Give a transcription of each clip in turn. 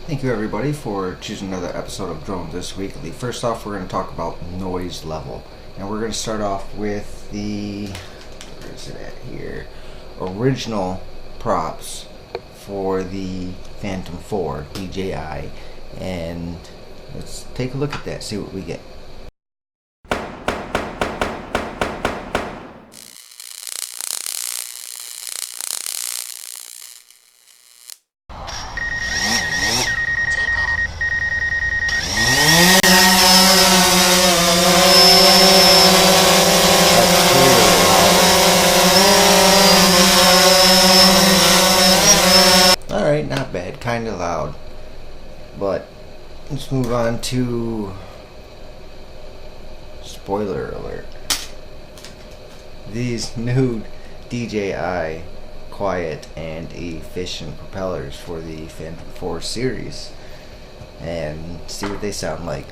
Thank you everybody for choosing another episode of Drone This Weekly. First off, we're going to talk about noise level. And we're going to start off with the, where is it at here, original props for the Phantom 4 DJI. And let's take a look at that, see what we get. Alright, not bad, kinda loud. But let's move on to spoiler alert. These new DJI quiet and efficient propellers for the Phantom 4 series, and see what they sound like.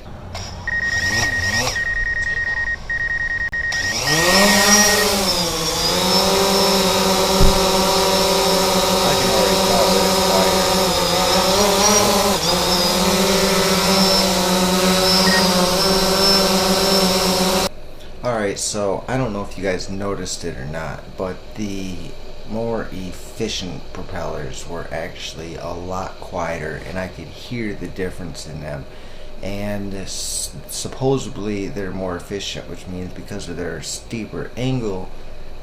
Alright, so I don't know if you guys noticed it or not, but the more efficient propellers were actually a lot quieter, and I could hear the difference in them. And supposedly they're more efficient, which means because of their steeper angle,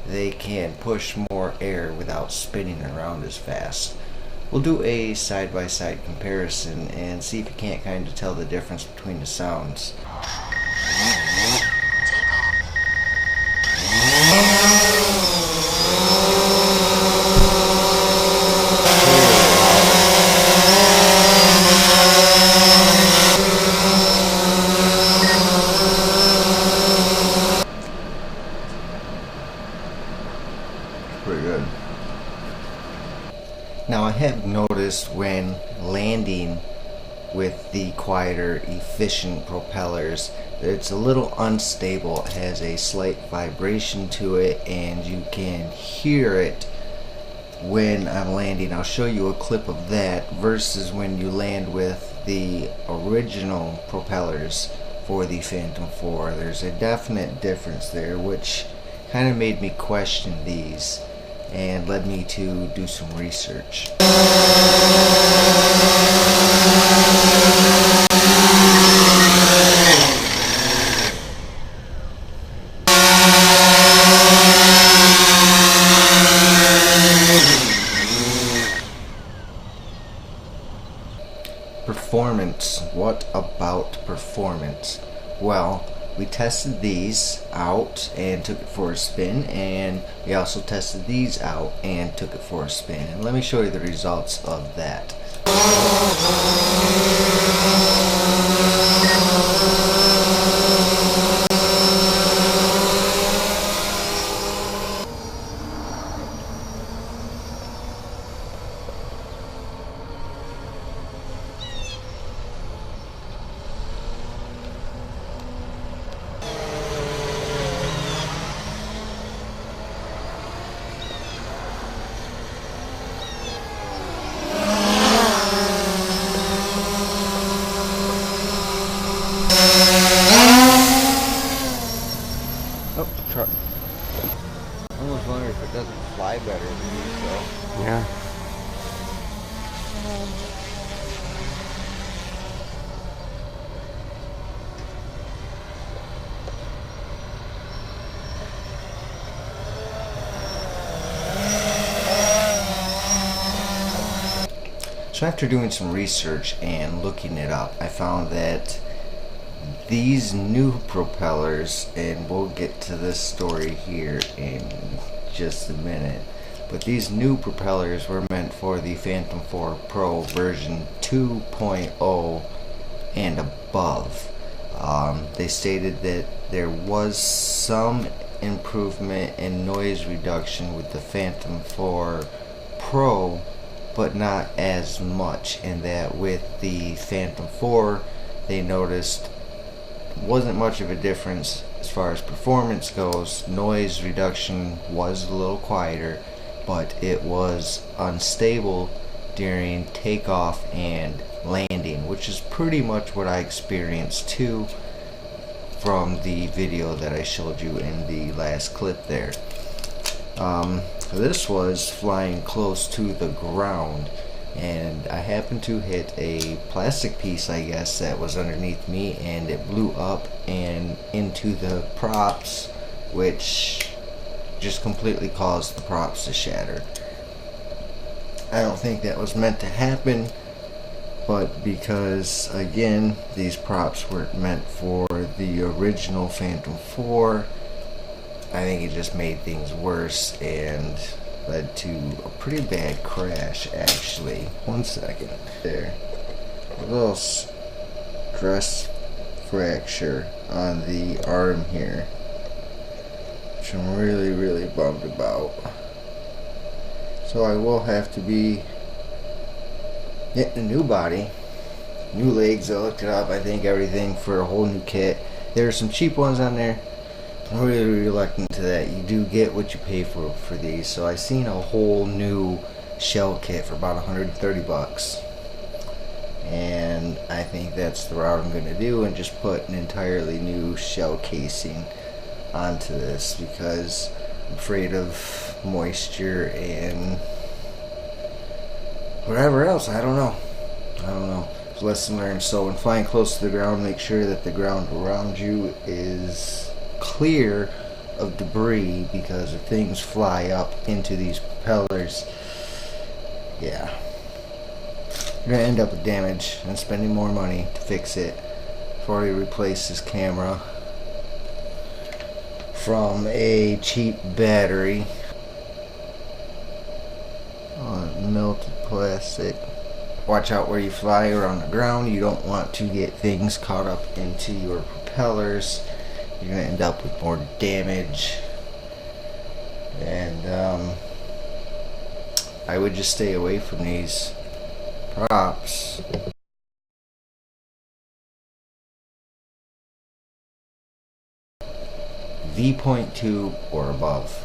they can push more air without spinning around as fast. We'll do a side-by-side comparison and see if you can't kind of tell the difference between the sounds. Pretty good. Now I have noticed when landing with the quieter, efficient propellers that it's a little unstable. It has a slight vibration to it, and you can hear it when I'm landing. I'll show you a clip of that versus when you land with the original propellers for the Phantom 4. There's a definite difference there, which kind of made me question these and led me to do some research. Performance. What about performance? Well, we tested these out and took it for a spin, and we also tested these out and took it for a spin. And let me show you the results of that. Oh, truck. I almost wonder if it doesn't fly better than these, though. Yeah. So after doing some research and looking it up, I found that these new propellers, and we'll get to this story here in just a minute, but these new propellers were meant for the Phantom 4 Pro version 2.0 and above. They stated that there was some improvement in noise reduction with the Phantom 4 Pro, but not as much, and that with the Phantom 4 they noticed wasn't much of a difference as far as performance goes. Noise reduction was a little quieter, but it was unstable during takeoff and landing, which is pretty much what I experienced too from the video that I showed you in the last clip there. This was flying close to the ground, and I happened to hit a plastic piece, I guess, that was underneath me, and it blew up and into the props, which just completely caused the props to shatter. I don't think that was meant to happen, but because, again, these props weren't meant for the original Phantom 4, I think it just made things worse and led to a pretty bad crash, actually. One second. There. A little stress fracture on the arm here, which I'm really bummed about. So I will have to be getting a new body, new legs. I looked it up. I think everything for a whole new kit. There are some cheap ones on there. I'm really reluctant to that. You do get what you pay for these. So I seen a whole new shell kit for about 130 bucks. And I think that's the route I'm going to do, and just put an entirely new shell casing onto this, because I'm afraid of moisture and whatever else. I don't know. Lesson learned. So when flying close to the ground, make sure that the ground around you is clear of debris, because if things fly up into these propellers, yeah, you're gonna end up with damage and spending more money to fix it. I've already replaced this camera from a cheap battery on melted plastic. Watch out where you fly or on the ground. You don't want to get things caught up into your propellers. You're going to end up with more damage. And I would just stay away from these props. V.2 or above.